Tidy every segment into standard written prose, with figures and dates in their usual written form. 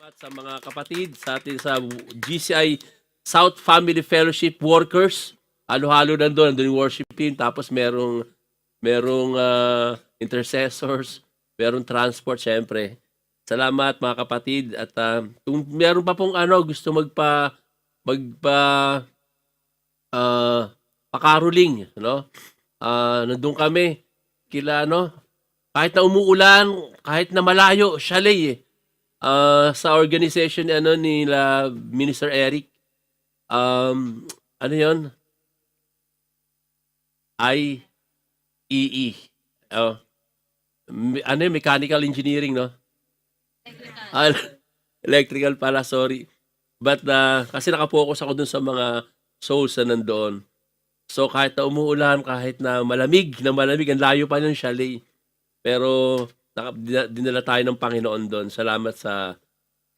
Salamat sa mga kapatid sa atin sa GCI South Family Fellowship Workers. Halo-halo nandun yung worship team, tapos merong intercessors, merong transport syempre. Salamat mga kapatid at kung meron pa pong gusto magpa pakaroling, no? Nandun kami kila kahit na umuulan, kahit na malayo, chalet eh. Sa organization nila Minister Eric, ano 'yon? IEE. Oh, mechanical engineering, no? Ah, electrical pala, sorry. But kasi nakapokus ako dun sa mga souls na nandoon. So kahit na umuulan, kahit na malamig, ang layo pa ng chalet. Pero dinala tayo ng Panginoon doon. Salamat sa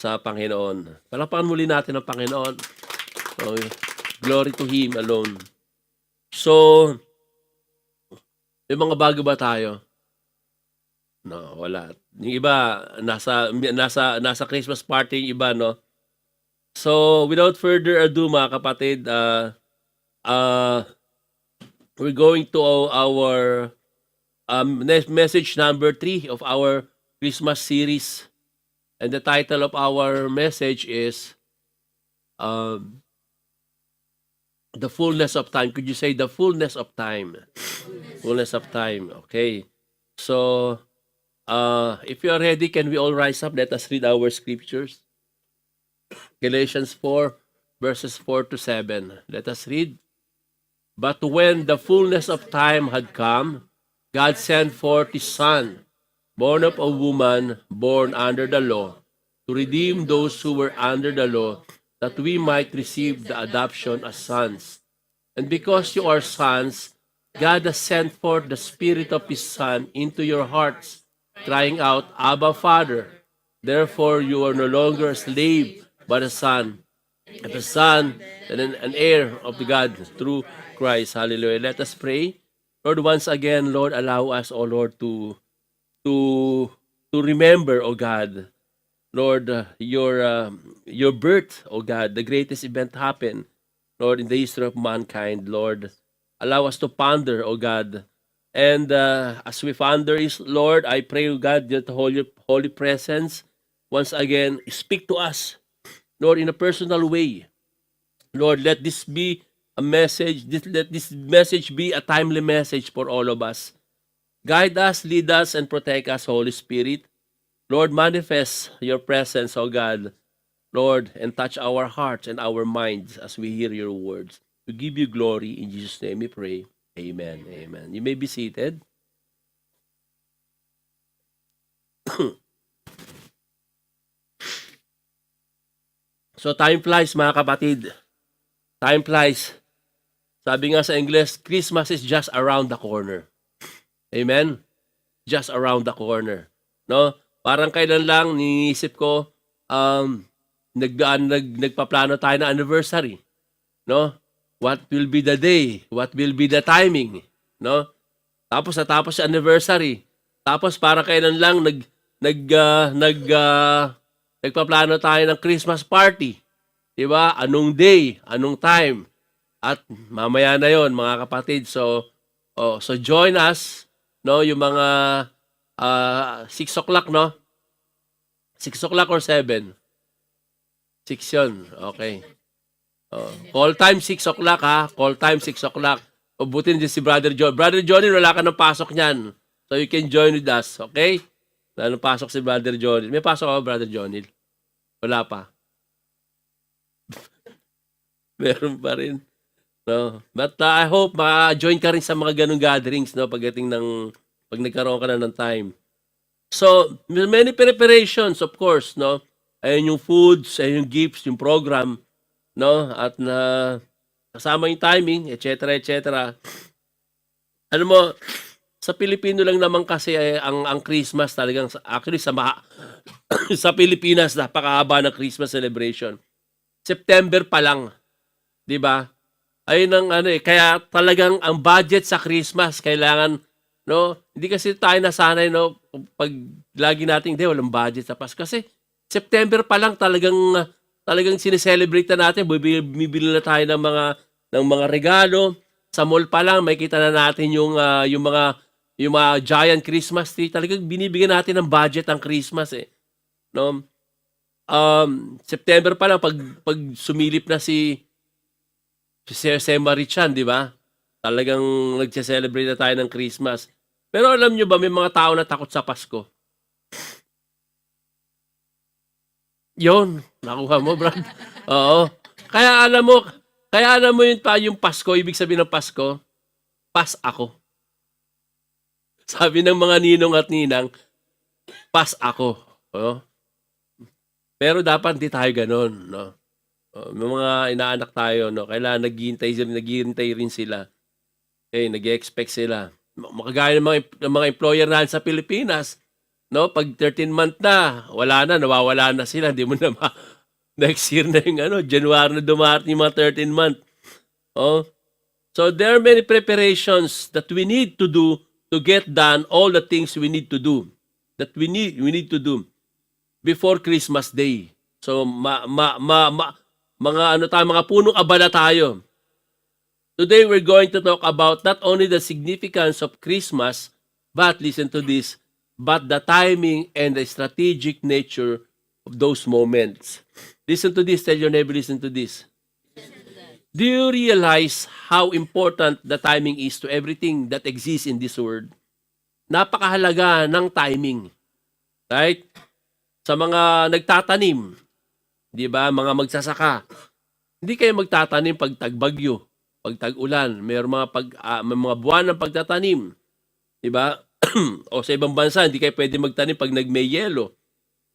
Panginoon. Palakpakan muli natin ang Panginoon. So, glory to Him alone. So, may mga bago ba tayo? No, wala. Yung iba, nasa Christmas party yung iba, no? So, without further ado, mga kapatid, we're going to our message number 3 of our Christmas series. And the title of our message is The Fullness of Time. Could you say the fullness of time? Fullness of time. Okay. So, if you are ready, can we all rise up? Let us read our scriptures. Galatians 4, verses 4 to 7. Let us read. But when the fullness of time had come, God sent forth His Son, born of a woman, born under the law, to redeem those who were under the law, that we might receive the adoption as sons. And because you are sons, God has sent forth the Spirit of His Son into your hearts, crying out, Abba, Father. Therefore you are no longer a slave, but a son. And a son and an heir of the God through Christ. Hallelujah. Let us pray. Lord, once again, Lord, allow us, O Lord, to remember, O God, Lord, your birth, O God, the greatest event happened, Lord, in the history of mankind, Lord. Allow us to ponder, O God. And as we ponder is, Lord, I pray, O God, that the holy presence, once again, speak to us, Lord, in a personal way. Lord, let this be a message, let this message be a timely message for all of us. Guide us, lead us, and protect us, Holy Spirit. Lord, manifest your presence, O God, Lord, and touch our hearts and our minds as we hear your words. We give you glory. In Jesus' name we pray. Amen. Amen. You may be seated. So time flies, mga kapatid. Time flies. Sabi nga sa English, Christmas is just around the corner. Amen? Just around the corner. No? Parang kailan lang, niisip ko, nagpaplano tayo na anniversary. No? What will be the day? What will be the timing? No? Tapos natapos sa anniversary. Tapos parang kailan lang nagpaplano tayo ng Christmas party. 'Di ba? Anong day, anong time? At mamaya na 'yon, mga kapatid. So join us, no, yung mga 6 o'clock, no? 6 o'clock or 7? 6 'yon. Okay. Call time 6 o'clock, ha? Call time 6 o'clock. Ubutin din si Brother John. Brother Johnny, wala ka ng pasok niyan. So you can join with us, okay? Wala nang pasok si Brother Johnny. May pasok ako, Brother Johnny? Wala pa. Meron pa rin. No? But I hope ma-join ka rin sa mga ganung gatherings, no, pag nagkaroon ka na ng time. So, many preparations, of course, no? Ayun yung foods, ayun yung gifts, yung program, no? At kasama yung timing, etc., etc. Ano mo, sa Pilipino lang naman kasi ang Christmas talagang actually sa Pilipinas napakahaba ng Christmas celebration. September pa lang, 'di ba? Ayun ang kaya talagang ang budget sa Christmas kailangan, no? Hindi kasi tayo nasanay, no, pag lagi nating walang budget sa Pasko kasi September pa lang talagang sineselebrate na natin. Bibili na tayo ng mga regalo. Sa mall pa lang makikita na natin yung mga giant Christmas tree. Talagang binibigyan natin ng budget ang Christmas eh. No? September pa lang pag sumilip na si Jose Marichan, di ba? Talagang nagse-celebrate na tayo ng Christmas. Pero alam nyo ba, may mga tao na takot sa Pasko. Yon, nakuha mo, Brad. Oo. Kaya alam mo yung Pasko, ibig sabihin ng Pasko, pas ako. Sabi ng mga ninong at ninang, pas ako. Oh. Pero dapat hindi tayo ganun, no? May mga inaanak tayo, no? Kailangan naghihintay rin sila. Okay, nag-expect sila. Makagaya ng mga employer natin sa Pilipinas, no? Pag 13-month na, nawawala na sila. Hindi mo na next year na yung January na dumarating yung mga 13-month. Oh. So there are many preparations that we need to do to get done all the things we need to do. That we need to do before Christmas Day. So mga punong abala tayo. Today we're going to talk about not only the significance of Christmas, but listen to this, but the timing and the strategic nature of those moments. Listen to this, tell your neighbor, listen to this. Do you realize how important the timing is to everything that exists in this world? Napakahalaga ng timing. Right? Sa mga nagtatanim, di ba, mga magsasaka, hindi kayo magtatanim pag tagbagyo, pag tag-ulan, may mga buwan ng pagtatanim, di ba? O sa ibang bansa, hindi kayo pwede magtanim pag nagmay yelo.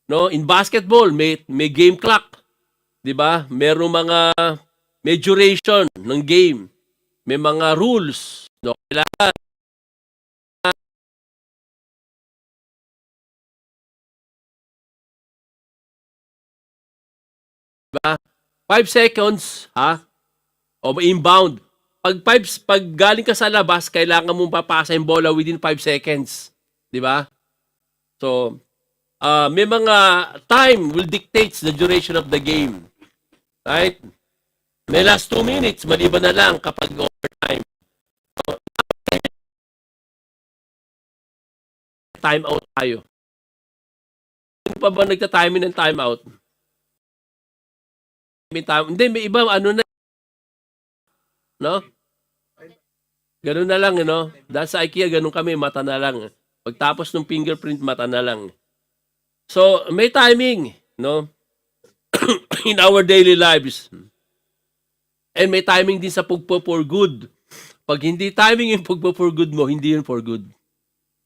No, in basketball, may game clock, di ba? May duration ng game. May mga rules, no? Kailangan ba? 5 seconds, ha? O inbound. Pag galing ka sa labas, kailangan mong papasa yung bola within 5 seconds. Di ba? So, may mga time will dictates the duration of the game. Right? May last 2 minutes, maliban na lang kapag overtime. Time out tayo. Hindi pa ba nagta-timing ng time out? Hindi, may iba, na, no? Ganun na lang, no? Dahil sa IKEA, ganun kami, mata na lang. Pagtapos ng fingerprint, mata na lang. So, may timing, no? In our daily lives. And may timing din sa pagpo for good. Pag hindi timing yung pagpo for good mo, hindi yun for good.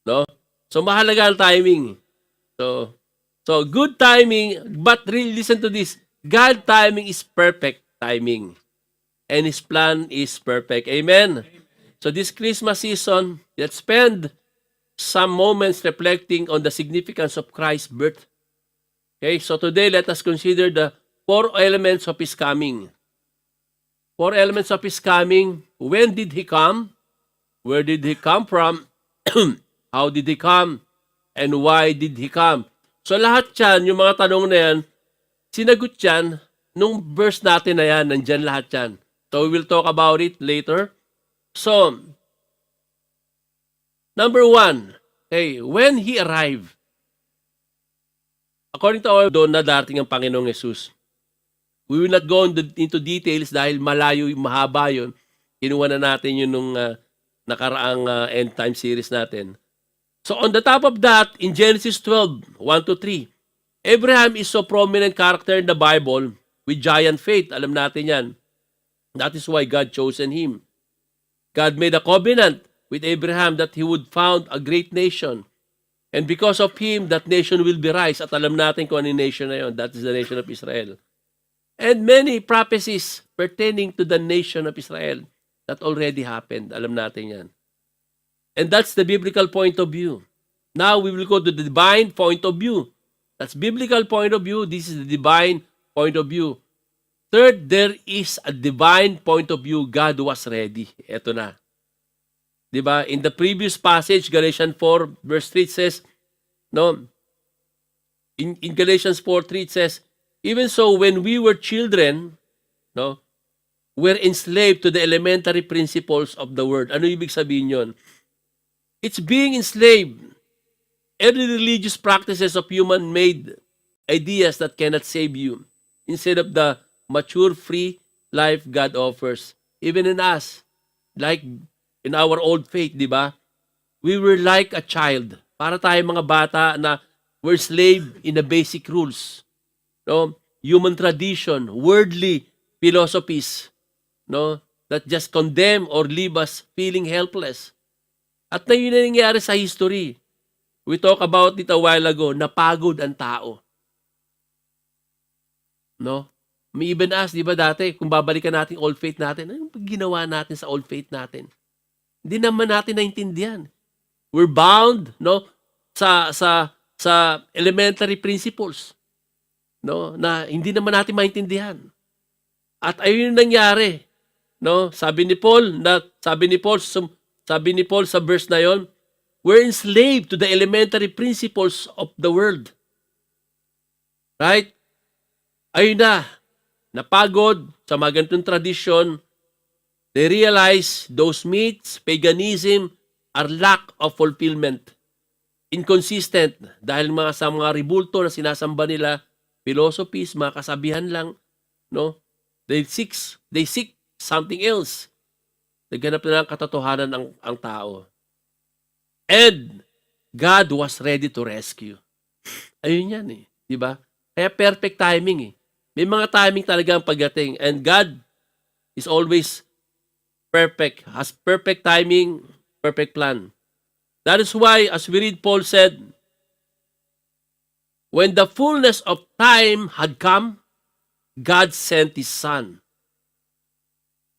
No? So, mahalaga ang timing. So good timing, but really listen to this. God timing is perfect timing. And His plan is perfect. Amen? So this Christmas season, let's spend some moments reflecting on the significance of Christ's birth. Okay, so today let us consider the 4 elements of His coming. 4 elements of His coming. When did He come? Where did He come from? How did He come? And why did He come? So lahat yan, yung mga tanong na yan, sinagot yan nung verse natin na yan, nandyan lahat yan. So we will talk about it later. So, number 1, okay, when He arrived, according to our doon na darating ang Panginoong Jesus, we will not go into details dahil malayo, mahaba yun. Kinuha na natin yun nung nakaraang end time series natin. So on the top of that, in Genesis 12, 1-3, Abraham is so prominent character in the Bible with giant faith. Alam natin yan. That is why God chosen him. God made a covenant with Abraham that he would found a great nation. And because of him, that nation will be rise. At alam natin kung ano yung nation na yun. That is the nation of Israel. And many prophecies pertaining to the nation of Israel that already happened. Alam natin yan. And that's the biblical point of view. Now we will go to the divine point of view. That's biblical point of view. This is the divine point of view. Third, there is a divine point of view. God was ready. Ito na. Diba? In the previous passage, Galatians 4 verse 3 says, no, In Galatians 4:3 it says, even so when we were children, no, we're enslaved to the elementary principles of the world. Ano ibig sabihin yon? It's being enslaved. Every religious practices of human-made ideas that cannot save you, instead of the mature, free life God offers. Even in us, like in our old faith, di ba? We were like a child. Para tayo mga bata na we're slave in the basic rules. No? Human tradition, worldly philosophies, no? That just condemn or leave us feeling helpless. At na yun na nangyari sa history. We talked about it a while ago, napagod ang tao. No? May even us, di ba dati, kung babalikan natin old faith natin, ano ginawa natin sa old faith natin? Hindi naman natin naintindihan. We're bound, no, sa elementary principles, no, na hindi naman natin maintindihan. At ayun yung nangyari, no? Sabi ni Paul sa verse na yon, we're enslaved to the elementary principles of the world. Right? Ayun na, napagod sa mga ganitong tradisyon. They realize those myths, paganism, are lack of fulfillment. Inconsistent dahil sa mga ribulto na sinasamba nila, philosophies, mga kasabihan lang, no? They seek something else. Naghanap na ng katotohanan ang tao. And God was ready to rescue. Ayun yan eh, di ba? Kaya perfect timing eh. May mga timing talaga ang pagdating, and God is always perfect, has perfect timing, perfect plan. That is why, as we read, Paul said, when the fullness of time had come, God sent His Son.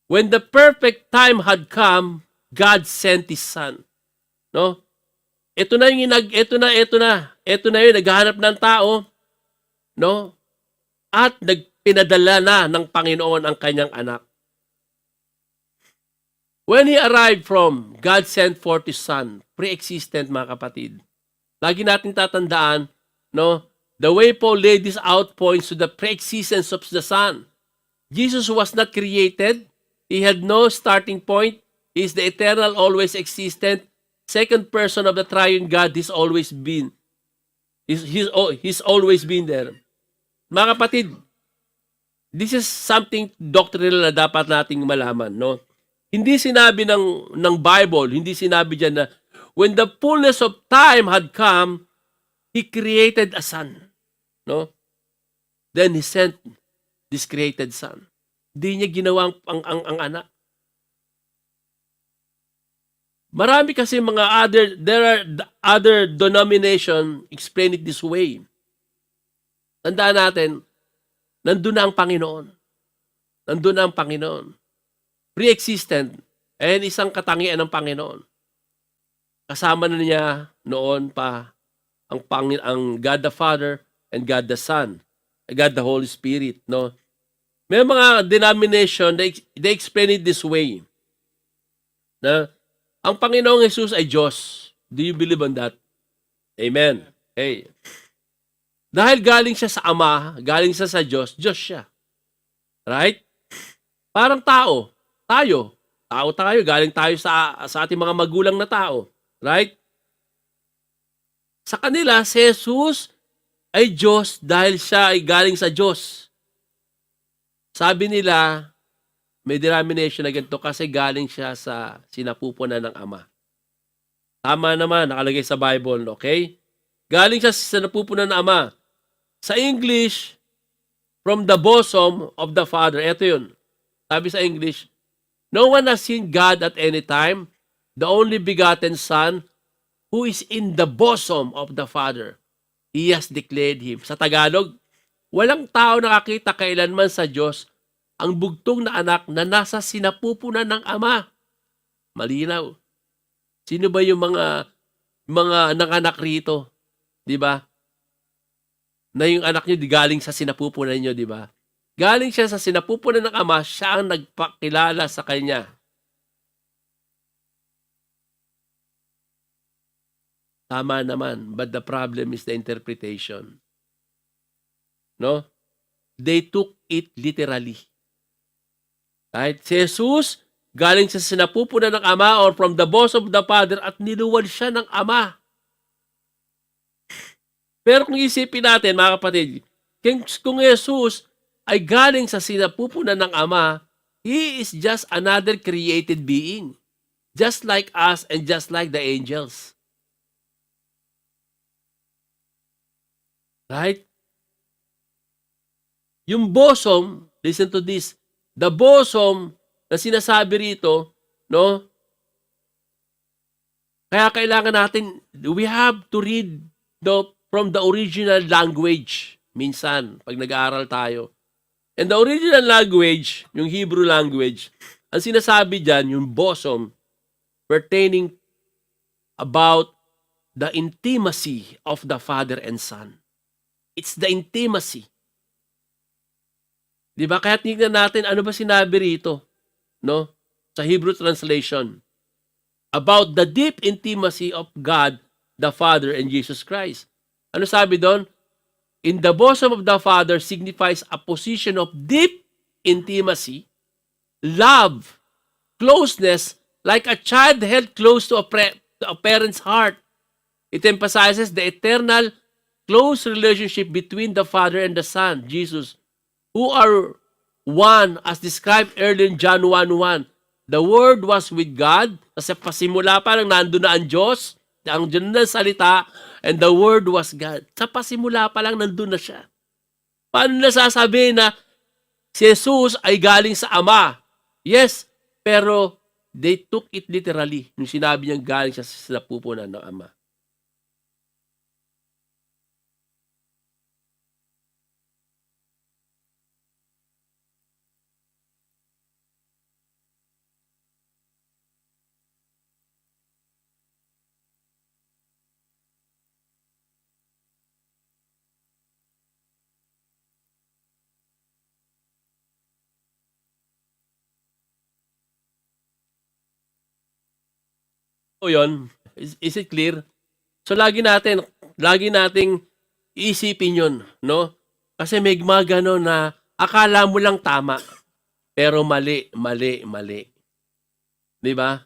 When the perfect time had come, God sent His Son. No? Ito na yung naghahanap ng tao, no? At pinadala na ng Panginoon ang kanyang anak. When He arrived from, God sent forth His Son, pre-existent mga kapatid. Lagi natin tatandaan, no? The way Paul laid this out points to the pre-existence of the Son. Jesus was not created. He had no starting point. He is the eternal, always existent, second person of the triune God. He's always been. He's always been there. Mga kapatid, this is something doctrinal na dapat nating malaman, no? Hindi sinabi ng Bible, hindi sinabi diyan na when the fullness of time had come, He created a son, no? Then He sent this created son. Hindi niya ginawa ang anak. Marami kasi there are other denomination explain it this way. Tandaan natin, nandun na ang Panginoon. Nandun na ang Panginoon. Pre-existent, and isang katangian ng Panginoon. Kasama na niya noon pa ang God the Father and God the Son, God the Holy Spirit, no? May mga denomination, they explain it this way, na ang Panginoong Jesus ay Diyos. Do you believe on that? Amen. Okay. Dahil galing siya sa Ama, galing siya sa Diyos, Diyos siya. Right? Parang tao. Tayo, galing tayo sa ating mga magulang na tao. Right? Sa kanila, si Jesus ay Diyos dahil siya ay galing sa Diyos. Sabi nila, may denomination na ganito kasi galing siya sa sinapupunan ng Ama. Tama naman, nakalagay sa Bible, okay? Galing siya sa sinapupunan ng Ama. Sa English, from the bosom of the Father. Ito yun. Sabi sa English, no one has seen God at any time, the only begotten Son, who is in the bosom of the Father. He has declared Him. Sa Tagalog, walang tao nakakita kailanman sa Diyos ang bugtong na anak na nasa sinapupunan ng Ama. Malinaw. Sino ba yung mga nanganak rito? Di ba? Na yung anak nyo galing sa sinapupunan nyo, di ba? Galing siya sa sinapupunan ng Ama, siya ang nagpakilala sa kanya. Tama naman, but the problem is the interpretation. no? They took it literally. Right? Si Jesus, galing sa sinapupunan ng Ama or from the bosom of the Father at niluwal siya ng Ama. Pero kung isipin natin, mga kapatid, kung Jesus ay galing sa sinapupunan ng Ama, He is just another created being. Just like us and just like the angels. Right? Yung bosom, listen to this, the bosom na sinasabi rito, no? Kaya kailangan natin, we have to read from the original language minsan pag nag-aaral tayo. And the original language, yung Hebrew language, ang sinasabi dyan, yung bosom, pertaining about the intimacy of the Father and Son. It's the intimacy. Di ba? Kaya tingnan natin, ano ba sinabi rito? No? Sa Hebrew translation. About the deep intimacy of God, the Father, and Jesus Christ. Ano sabi doon? In the bosom of the Father signifies a position of deep intimacy, love, closeness, like a child held close to a parent's heart. It emphasizes the eternal, close relationship between the Father and the Son, Jesus, who are one as described earlier in John 1:1. The Word was with God. Kasi pasimula pa lang nandun na ang Diyos, ang Diyos na salita, and the Word was God. Sa pasimula pa lang nandun na siya. Paano nasasabi na si Jesus ay galing sa Ama? Yes, pero they took it literally. Yung sinabi niyang galing siya sa napupunan ng Ama. O yun, is it clear? So lagi nating isipin yun, no? Kasi may mga gano'n na akala mo lang tama, pero mali. Di ba?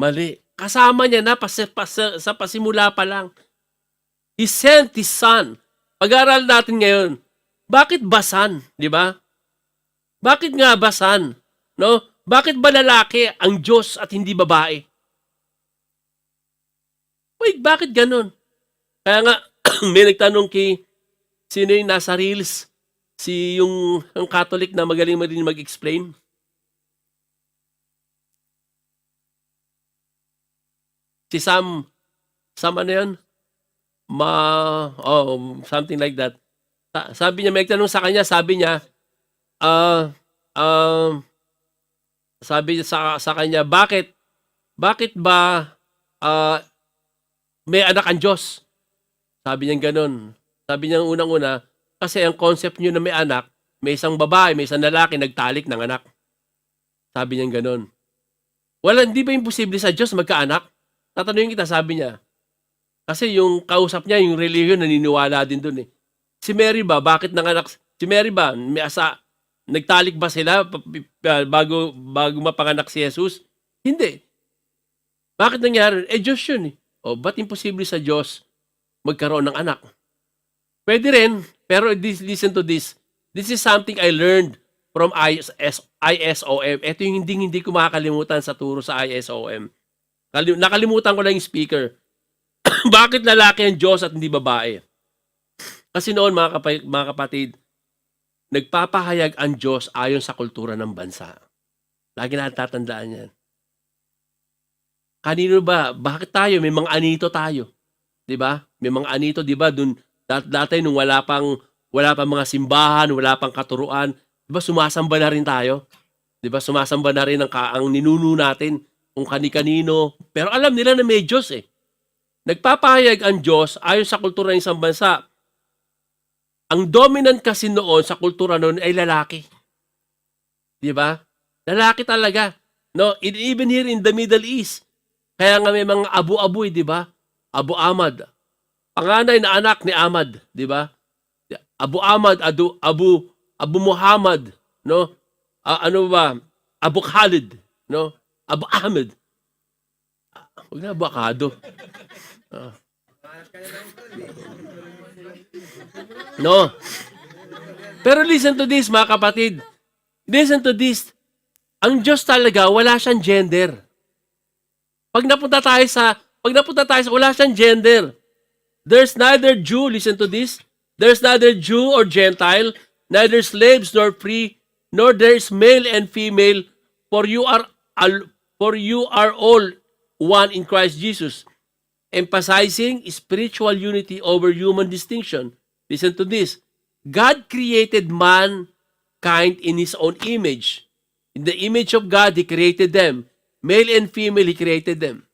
Mali. Kasama niya na sa pasimula pa lang. He sent His Son. Pag-aaral natin ngayon, bakit ba Son? Di ba? Bakit nga ba Son? No? Bakit ba lalaki ang Diyos at hindi babae? Wait, bakit ganun? Kaya nga, may nagtanong sino yung nasa Reels? Yung Catholic na magaling mag-explain? Si Sam ano yun? Something like that. Sabi niya, may nagtanong sa kanya, sabi niya, sabi niya sa kanya, bakit ba may anak ang Diyos? Sabi niya ganun. Sabi niya unang-una, kasi ang concept niyo na may anak, may isang babae, may isang lalaki, nagtalik ng anak. Sabi niya ganun. Hindi ba imposible sa Diyos magkaanak? Tatanungin kita, sabi niya. Kasi yung kausap niya, yung religion, naniniwala din dun eh. Si Mary ba, bakit nanganak? Si Mary ba, nagtalik ba sila bago mapanganak si Jesus? Hindi. Bakit nangyari? Diyos yun eh. Ba't imposible sa Diyos magkaroon ng anak? Pwede rin, pero listen to this. This is something I learned from ISOM. Ito yung hindi ko makakalimutan sa turo sa ISOM. Nakalimutan ko lang yung speaker. Bakit lalaki ang Diyos at hindi babae? Kasi noon, mga kapatid, nagpapahayag ang Diyos ayon sa kultura ng bansa. Lagi natin tatandaan yan. Kanino ba? Bakit tayo? May mga anito tayo. 'Di ba? May mga anito, 'di ba? Doon dati nung wala pang mga simbahan, wala pang katuruan, 'di ba sumasamba na rin tayo? 'Di ba? Sumasamba na rin ang ninuno natin kung kani-kanino. Pero alam nila na may Diyos eh. Nagpapahayag ang Diyos ayon sa kultura ng isang bansa. Ang dominant kasi noon sa kultura noon ay lalaki. 'Di ba? Lalaki talaga. No, even here in the Middle East. Kaya nga may mga abu-abu, di ba? Abu Ahmad. Panganay na anak ni Ahmad, di ba? Abu Ahmad, Abu Muhammad, no? Ano ba? Abu Khalid, no? Abu Ahmed. Huwag na abakado. No. Pero listen to this, mga kapatid. Listen to this. Ang Diyos talaga, wala siyang gender. Pag napunta tayo sa, wala siyang gender. There's neither Jew, listen to this, there's neither Jew or Gentile, neither slaves nor free, nor there is male and female, for you are all one in Christ Jesus, emphasizing spiritual unity over human distinction. Listen to this. God created mankind in His own image. In the image of God, He created them. Male and female, He created them.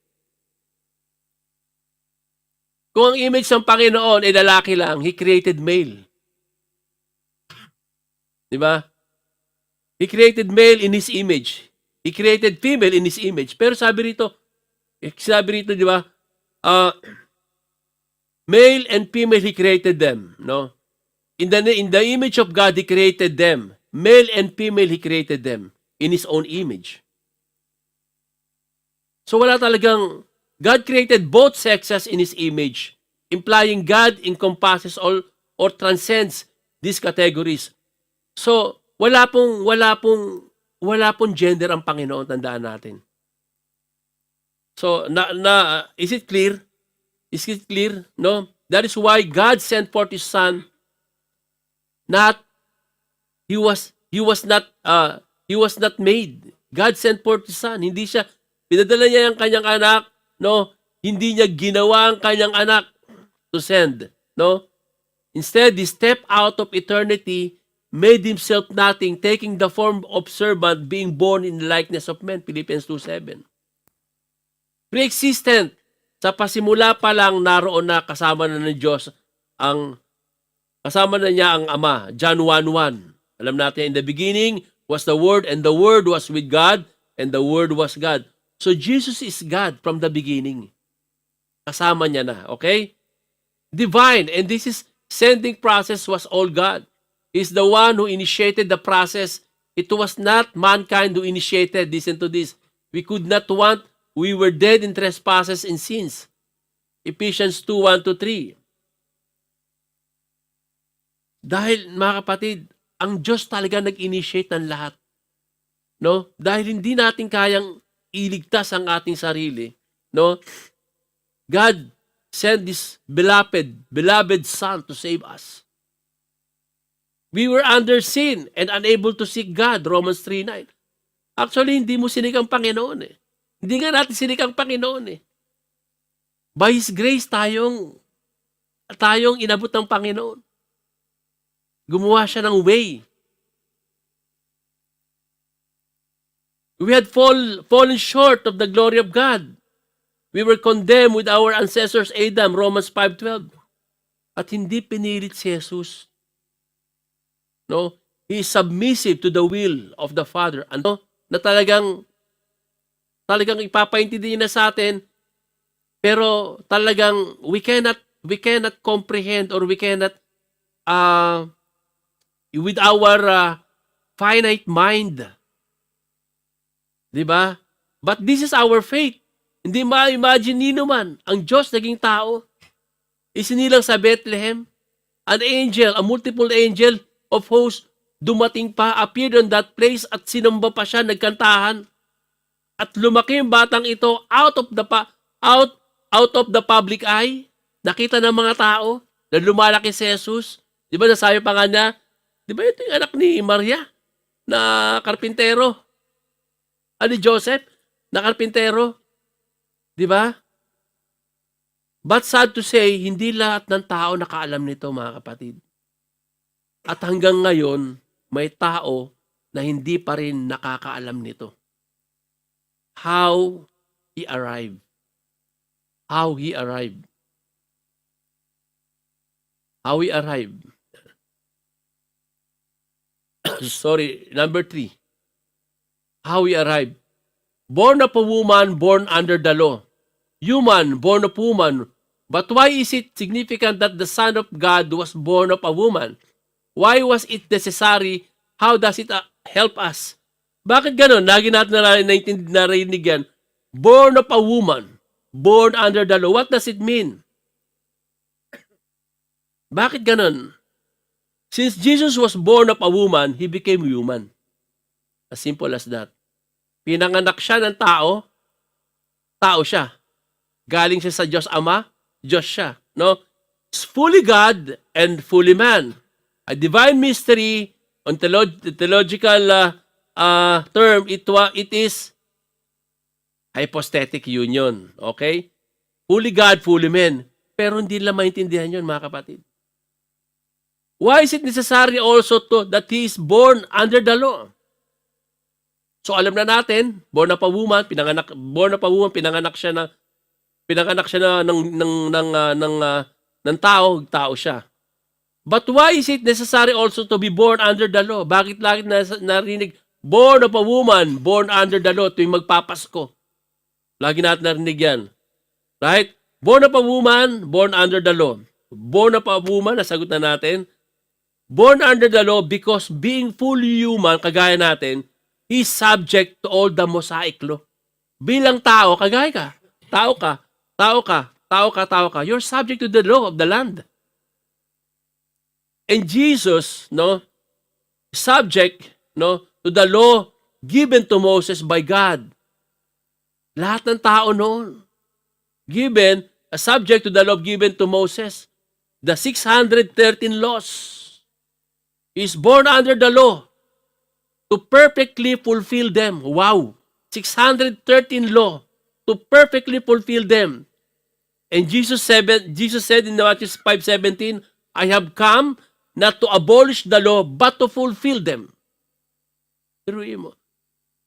Kung ang image ng Panginoon ay lalaki lang, He created male. Diba? He created male in His image. He created female in His image. Pero sabi rito, di ba? Male and female, He created them. No? In the image of God, He created them. Male and female, He created them in His own image. So wala talagang, God created both sexes in His image, implying God encompasses all or transcends these categories. So wala pong gender ang Panginoon, tandaan natin. So is it clear? Is it clear? No? That is why God sent forth His Son. He was not made. God sent forth His Son. Hindi siya, pinadala niya ang kanyang anak, no? Hindi niya ginawa ang kanyang anak to send, no? Instead, He stepped out of eternity, made Himself nothing, taking the form of servant, being born in the likeness of men. Philippians 2:7. Pre-existent. Sa pasimula pa lang, naroon na kasama na ng Diyos kasama na niya ang Ama. John 1:1. Alam natin, in the beginning was the Word, and the Word was with God, and the Word was God. So Jesus is God from the beginning. Kasama niya na, okay? Divine, and this is sending process was all God. He's the one who initiated the process. It was not mankind who initiated. Listen to this. We were dead in trespasses and sins. Ephesians 2:1-3. Dahil, mga kapatid, ang Diyos talaga nag-initiate ng lahat. No? Dahil hindi natin kayang iligtas ang ating sarili. No? God sent this beloved Son to save us. We were under sin and unable to seek God. Romans 3:9. Actually, hindi mo sinik ang Panginoon eh. Hindi nga natin sinik ang Panginoon eh. By His grace, tayong inabot ng Panginoon. Gumawa siya ng way. We had fallen short of the glory of God. We were condemned with our ancestors Adam, Romans 5:12. At hindi pinilit si Jesus. No? He is submissive to the will of the Father. Ano? Na talagang ipapaintindi niya na sa atin, pero talagang we cannot comprehend or we cannot with our finite mind. Diba? But this is our faith. Hindi ma-imagine nino man, ang Diyos naging tao. Isinilang sa Bethlehem. An angel, a multiple angel of hosts, dumating pa, appeared on that place at sinamba pa siya, nagkantahan. At lumaki yung batang ito out of the public eye. Nakita ng mga tao na lumalaki si Jesus. Di ba nasabi pa nga niya, di ba ito yung anak ni Maria na karpintero? Ni Joseph na karpintero? Di ba? But sad to say, hindi lahat ng tao nakaalam nito, mga kapatid. At hanggang ngayon, may tao na hindi pa rin nakakaalam nito. How He arrived. How He arrived. How He arrived. Sorry, number 3. How He arrived. Born of a woman, born under the law. Human, born of woman. But why is it significant that the Son of God was born of a woman? Why was it necessary? How does it help us? Bakit ganon? Lagi natin narinig yan. Born of a woman. Born under the law. What does it mean? Bakit ganon? Since Jesus was born of a woman, He became human. As simple as that. Pinanganak siya ng tao, tao siya. Galing siya sa Diyos Ama, Diyos siya. No? It's fully God and fully man. A divine mystery, on theological term, it is hypostatic union. Okay? Fully God, fully man. Pero hindi nila maintindihan yun, mga kapatid. Why is it necessary also that He is born under the law? So alam na natin, born of a woman, pinanganak siya ng tao siya. But why is it necessary also to be born under the law? Bakit lagi narinig, born of a woman, born under the law, tuwing magpapasko? Lagi natin narinig yan. Right? Born of a woman, born under the law. Born of a woman, nasagot na natin. Born under the law because being fully human, kagaya natin, is subject to all the Mosaic law. Bilang tao, kagaya ka. Tao ka. You're subject to the law of the land. And Jesus, subject, to the law given to Moses by God. Lahat ng tao noon, subject to the law given to Moses. The 613 laws. Is born under the law to perfectly fulfill them. Wow! 613 law to perfectly fulfill them. And Jesus said in Matthew 5:17, I have come not to abolish the law, but to fulfill them. Turuin mo.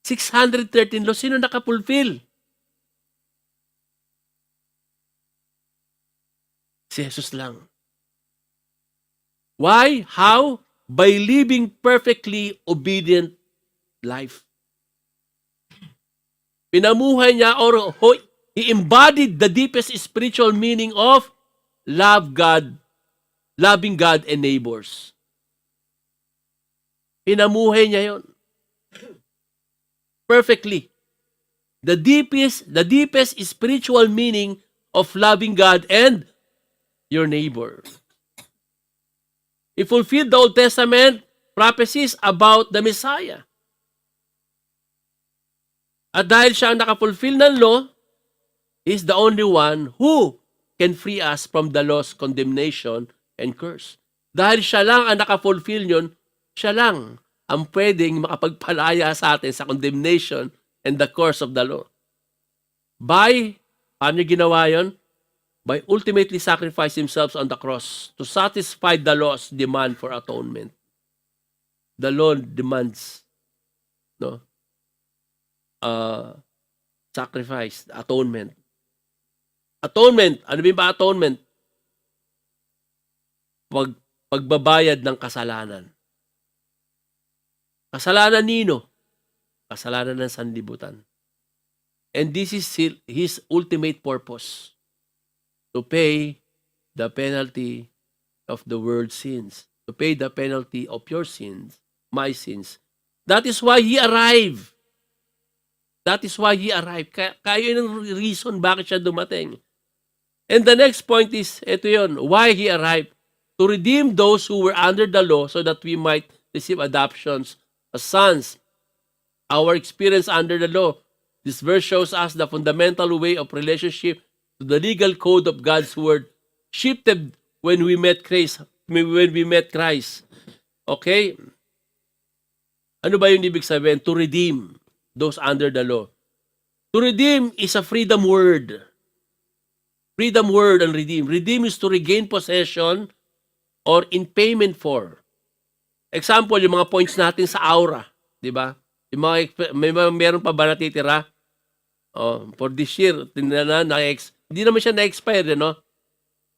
613 law, sino nakapulfill? Si Jesus lang. Why? How? By living perfectly obedient life. Pinamuhay niya He embodied the deepest spiritual meaning of loving God and neighbors. Pinamuhay niya yon perfectly. The deepest spiritual meaning of loving God and your neighbor. He fulfilled the Old Testament prophecies about the Messiah. At dahil siya ang nakafulfill ng law, He is the only one who can free us from the law's condemnation and curse. Dahil siya lang ang nakafulfill yun, siya lang ang pwedeng makapagpalaya sa atin sa condemnation and the curse of the law. Paano ginawa yun? By ultimately sacrifice Himself on the cross to satisfy the law's demand for atonement. The law demands sacrifice, atonement. Atonement, ano ba atonement? Pagbabayad ng kasalanan. Kasalanan nino? Kasalanan ng sanlibutan. And this is His ultimate purpose. To pay the penalty of the world's sins. To pay the penalty of your sins, my sins. That is why He arrived. Kaya yun ang reason bakit siya dumating. And the next point is, ito yun, why He arrived. To redeem those who were under the law so that we might receive adoptions as sons. Our experience under the law. This verse shows us the fundamental way of relationship to the legal code of God's word shifted when we met Christ. Okay? Ano ba yung ibig sabihin? To redeem those under the law. To redeem is a freedom word. Freedom word and redeem. Redeem is to regain possession or in payment for. Example, yung mga points natin sa aura. Di ba? Yung meron pa ba natitira? For this year, hindi naman siya na-expired,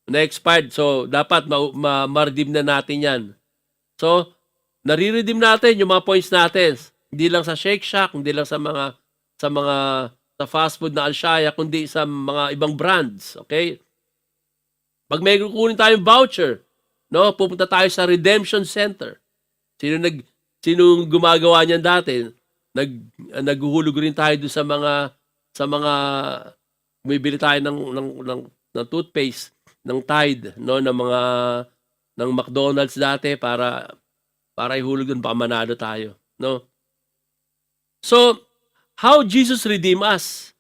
Na-expired. So, dapat ma-redeem na natin yan. So, nare-redeem natin yung mga points natin. Hindi lang sa Shake Shack, hindi lang sa fast food na Alshaya, kundi sa mga ibang brands. Okay? Pag may kukunin tayong voucher, No, pupunta tayo sa Redemption Center. Sino gumagawa niyan dati? Naghuhulog rin tayo doon sa mga bumibili tayo ng toothpaste, ng Tide, no, ng McDonald's dati para ihulog doon, baka manalo tayo, no? So, how Jesus redeem us?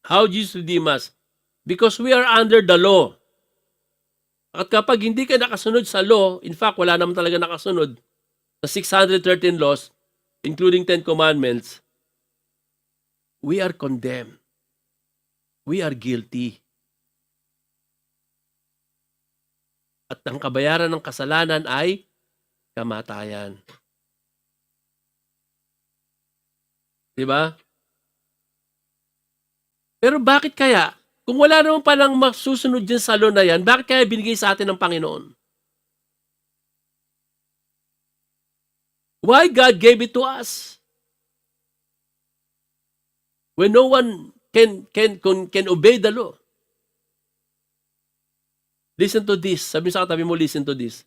How Jesus redeem us? Because we are under the law. At kapag hindi ka nakasunod sa law, in fact, wala naman talaga nakasunod sa 613 laws, including 10 commandments, we are condemned. We are guilty. At ang kabayaran ng kasalanan ay kamatayan. Diba? Pero bakit kaya? Kung wala naman palang masusunod dyan sa law na yan, bakit kaya binigay sa atin ng Panginoon? Why God gave it to us? When no one can obey the law. Listen to this. Sabi sa katabi mo, listen to this.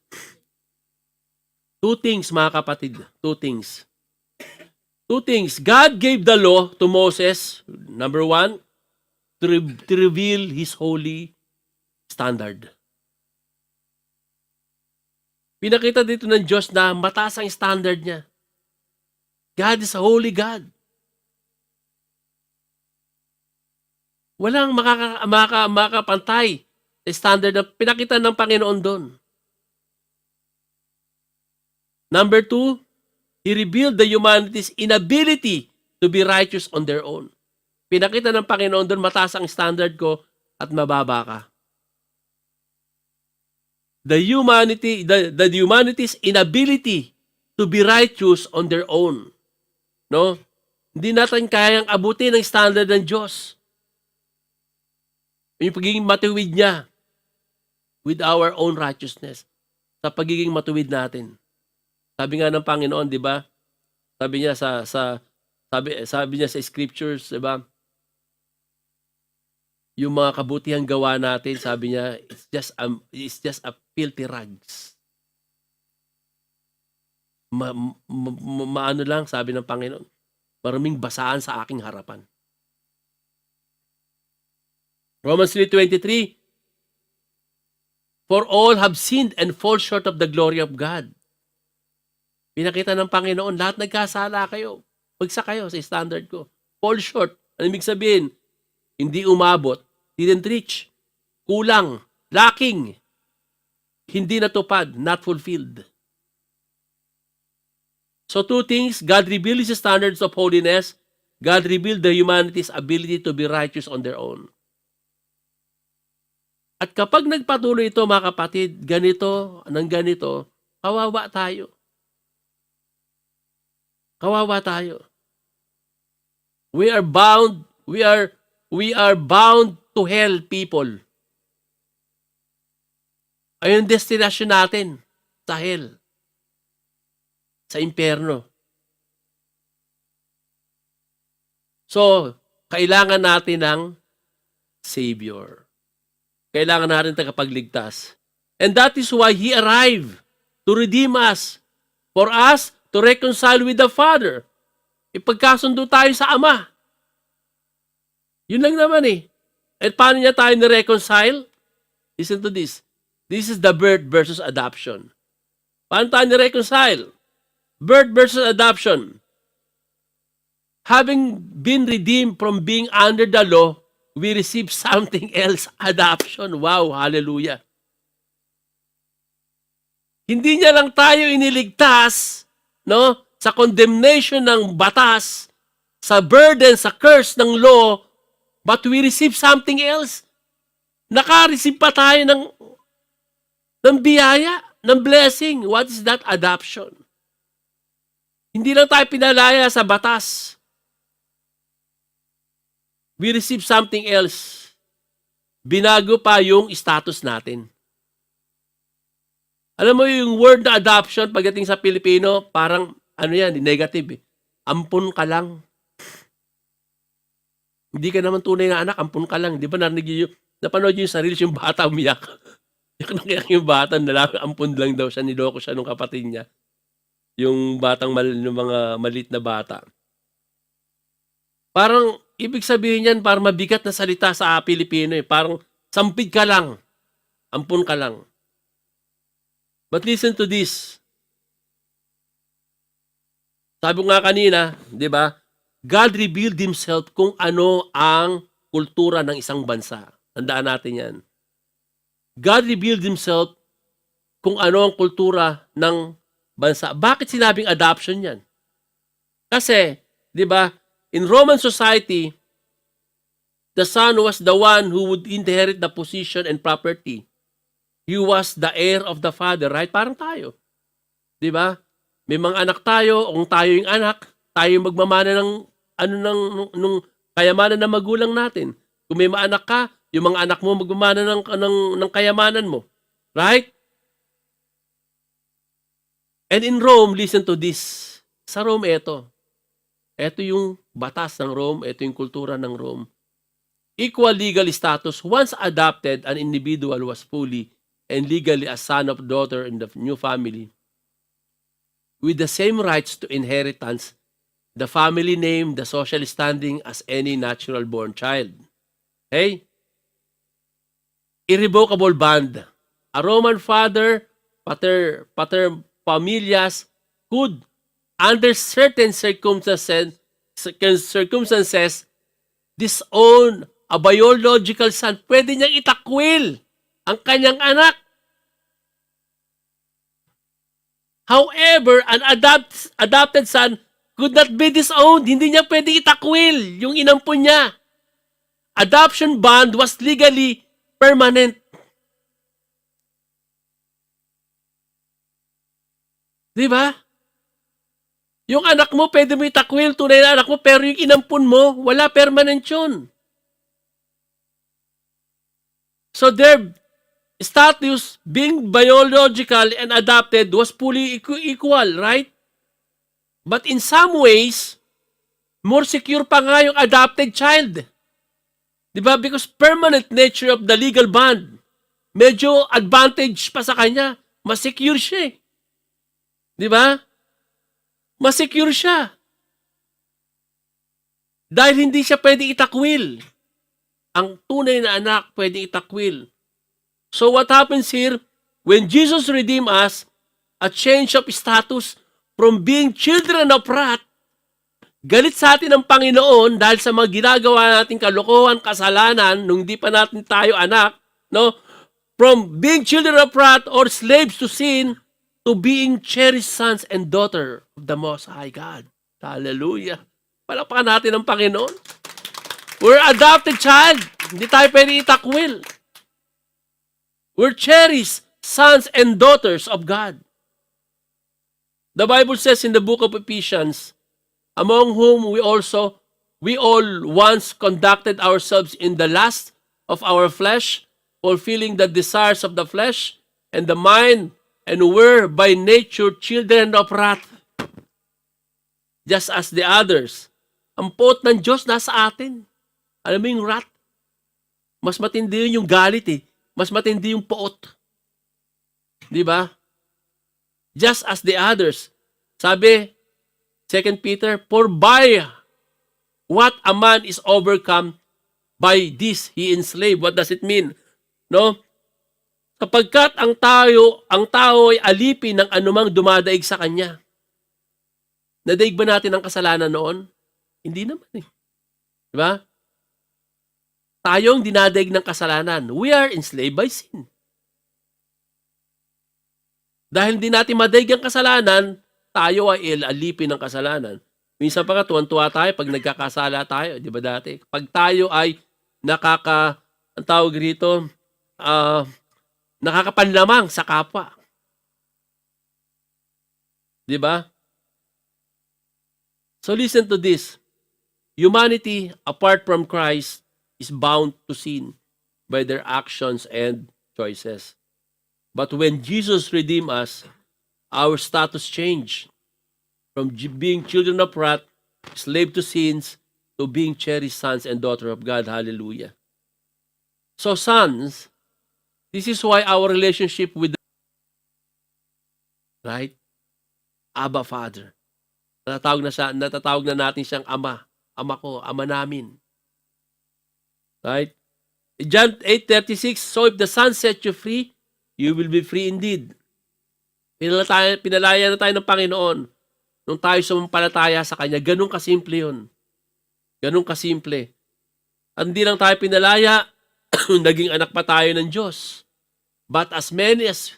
Two things, mga kapatid. Two things. God gave the law to Moses, number one, to reveal His holy standard. Pinakita dito ng Diyos na mataas ang standard niya. God is a holy God. Walang makakapantay sa standard na pinakita ng Panginoon doon. Number two, He revealed the humanity's inability to be righteous on their own. Pinakita ng Panginoon doon, mataas ang standard ko at mababa ka. The humanity's inability to be righteous on their own. No? Hindi natin kayang abutin ang standard ng Diyos. Yung pagiging matuwid niya with our own righteousness. Sa pagiging matuwid natin. Sabi nga ng Panginoon, 'di ba? Sabi niya sabi niya sa scriptures, 'di ba? Yung mga kabutihang gawa natin, sabi niya, it's just a filthy rags. Maano lang, sabi ng Panginoon, maraming basaan sa aking harapan. Romans 3:23, for all have sinned and fall short of the glory of God. Pinakita ng Panginoon, lahat nagkasala kayo. Bagsak kayo sa standard ko. Fall short. Ano ibig sabihin? Hindi umabot. Didn't reach. Kulang. Lacking. Hindi natupad. Not fulfilled. So two things. God revealed His standards of holiness. God revealed the humanity's ability to be righteous on their own. At kapag nagpatuloy ito, mga kapatid, ganito, kawawa tayo. Kawawa tayo. We are bound to hell, people. Ayun destination natin, sa hell. Sa impyerno. So, kailangan natin ng Savior. Kailangan natin tagapagligtas. And that is why He arrived to redeem us. For us to reconcile with the Father. Ipagkasundo tayo sa Ama. Yun lang naman eh. At paano niya tayo ni-reconcile? Listen to this. This is the birth versus adoption. Paano tayo ni-reconcile? Birth versus adoption. Having been redeemed from being under the law, we receive something else, adoption. Wow, hallelujah. Hindi niya lang tayo iniligtas, no, sa condemnation ng batas, sa burden, sa curse ng law, but we receive something else. Naka-receive pa tayo ng biyaya, ng blessing. What is that? Adoption. Hindi lang tayo pinalaya sa batas. We receive something else. Binago pa yung status natin. Alam mo yung word na adoption, pagdating sa Pilipino, parang, negative eh. Ampun ka lang. Hindi ka naman tunay na anak, ampun ka lang. Di ba napanood yung sarili yung bata umiyak? Yung bata ampun lang daw siya, niloko siya nung kapatid niya. Yung mga maliit na bata. Parang ibig sabihin niyan parang mabigat na salita sa Pilipino eh. Parang sampid ka lang, ampun ka lang. But listen to this. Sabi ko nga kanina, di ba? God revealed Himself kung ano ang kultura ng isang bansa. Tandaan natin yan. God revealed Himself kung ano ang kultura ng bansa. Bakit sinabing adoption yan? Kasi, di ba, in Roman society, the son was the one who would inherit the position and property. He was the heir of the father, right? Parang tayo. Di ba? May mga anak tayo, kung tayo yung anak, tayo yung magmamana ng nung kayamanan ng magulang natin. Kung may maanak ka, yung mga anak mo magmamana ng kayamanan mo. Right? And in Rome, listen to this. Sa Rome, ito. Ito yung batas ng Rome, ito yung kultura ng Rome. Equal legal status. Once adopted, an individual was fully and legally a son or daughter in the new family, with the same rights to inheritance, the family name, the social standing as any natural-born child. Okay? Irrevocable bond. A Roman father, pater familias, could, under certain circumstances, disown a biological son. Pwede niyang itakwil ang kanyang anak. However, an adopted son could not be disowned. Hindi niya pwede itakwil yung inampun niya. Adoption bond was legally permanent. Di ba? Yung anak mo, pwede mo itakwil, tunay na anak mo, pero yung inampun mo, wala, permanent yun. So their status, being biological and adopted, was fully equal, right? But in some ways, more secure pa nga yung adopted child. Diba? Because permanent nature of the legal bond, medyo advantage pa sa kanya. Mas secure siya eh. Diba? Mas secure siya. Dahil hindi siya pwede itakwil. Ang tunay na anak pwede itakwil. So what happens here, when Jesus redeemed us, a change of status from being children of wrath, galit sa atin ang Panginoon dahil sa mga ginagawa nating kalokohan, kasalanan, nung di pa natin tayo anak, no? From being children of wrath or slaves to sin, to being cherished sons and daughters of the Most High God. Hallelujah. Palakpakan natin ang Panginoon. We're adopted child. Hindi tayo pwede itakwil. We're cherished sons and daughters of God. The Bible says in the book of Ephesians, among whom we all once conducted ourselves in the lust of our flesh, fulfilling the desires of the flesh and the mind, and were by nature children of wrath, just as the others. Ang poot ng Diyos nasa atin. Alam mo yung wrath? Mas matindi yun yung galit eh. Mas matindi yung poot. Di ba? Just as the others. Sabi, 2 Peter, for by what a man is overcome, by this he enslaved. What does it mean? No? Sapagkat ang tao ay alipin ng anumang dumadaig sa kanya. Nadaig ba natin ang kasalanan noon? Hindi naman eh. Di ba? Tayong dinadaig ng kasalanan. We are enslaved by sin. Dahil hindi natin madaig ang kasalanan, tayo ay alipin ng kasalanan. Minsan pa tuwan-tuwa tayo pag nagkakasala tayo. Di ba dati? Pag tayo ay ang tawag rito, nakakapanlamang sa kapwa. Di ba? So listen to this. Humanity, apart from Christ, is bound to sin by their actions and choices. But when Jesus redeemed us, our status changed from being children of wrath, slave to sins, to being cherished sons and daughters of God. Hallelujah. So sons, This is why our relationship with right? Abba Father. Natatawag na natin siyang Ama. Ama ko, Ama namin. Right? John 8:36, so if the Son set you free, you will be free indeed. Pinalaya na tayo ng Panginoon nung tayo sumampalataya sa Kanya. Ganun kasimple yun. Ganun kasimple. Hindi lang tayo pinalaya, naging anak pa tayo ng Diyos. But as many as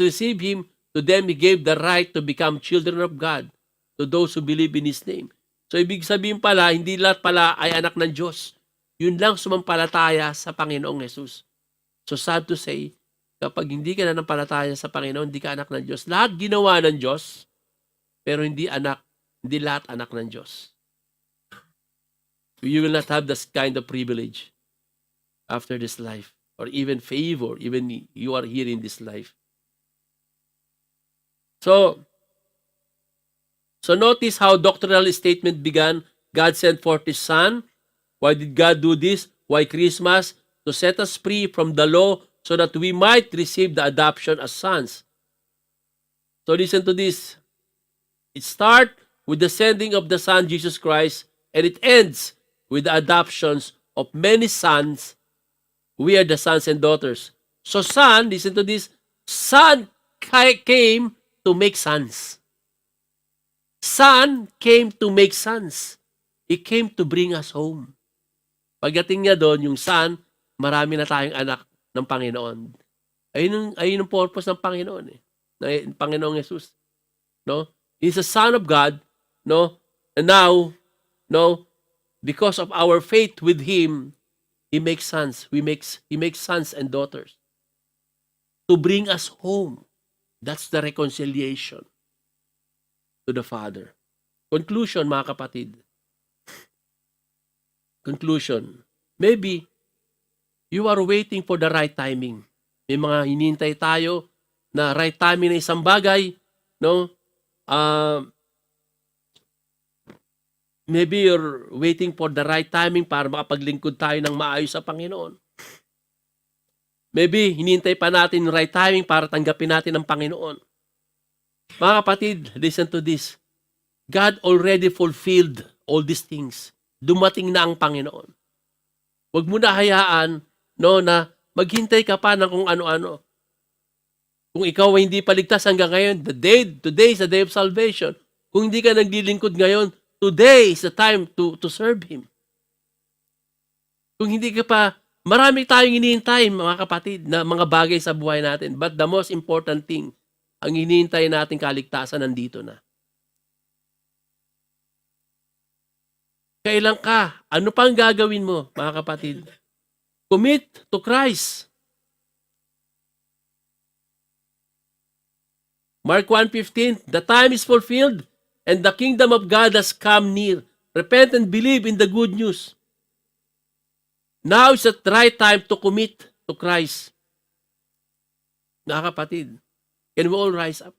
receive Him, to them He gave the right to become children of God, to those who believe in His name. So ibig sabihin pala, hindi lahat pala ay anak ng Diyos. Yun lang sumampalataya sa Panginoong Jesus. So sad to say, kapag hindi ka nanampalataya sa Panginoon, hindi ka anak ng Diyos. Lahat ginawa ng Diyos, pero hindi lahat anak ng Diyos. You will not have this kind of privilege after this life, or even favor, even you are here in this life. So notice how doctrinal statement began. God sent forth His Son. Why did God do this? Why Christmas? To set us free from the law so that we might receive the adoption as sons. So listen to this. It starts with the sending of the Son, Jesus Christ, and it ends with the adoptions of many sons. We are the sons and daughters. So son, listen to this, son came to make sons. Son came to make sons. He came to bring us home. Pagdating niya doon, yung son, marami na tayong anak ng Panginoon. Ayun ang purpose ng Panginoon ng Panginoong Jesus. No? He's a son of God, no? And now, no, because of our faith with Him, He makes sons. He makes sons and daughters to bring us home. That's the reconciliation to the Father. Conclusion, mga kapatid. Conclusion. Maybe you are waiting for the right timing. May mga hinihintay tayo na right timing na isang bagay, no? Maybe you're waiting for the right timing para makapaglingkod tayo ng maayos sa Panginoon. Maybe hinihintay pa natin yung right timing para tanggapin natin ang Panginoon. Mga kapatid, listen to this. God already fulfilled all these things. Dumating na ang Panginoon. Huwag mo na hayaan, no, na maghintay ka pa ng kung ano-ano. Kung ikaw ay hindi paligtas hanggang ngayon, today is the day of salvation. Kung hindi ka naglilingkod ngayon, today is the time to serve Him. Kung hindi ka pa, marami tayong hinihintay, mga kapatid, na mga bagay sa buhay natin. But the most important thing, ang hinihintay natin kaligtasan nandito na. Kailan ka? Ano pang gagawin mo, mga kapatid? Commit to Christ. Mark 1:15, the time is fulfilled and the kingdom of God has come near. Repent and believe in the good news. Now is the right time to commit to Christ. Mga kapatid, can we all rise up?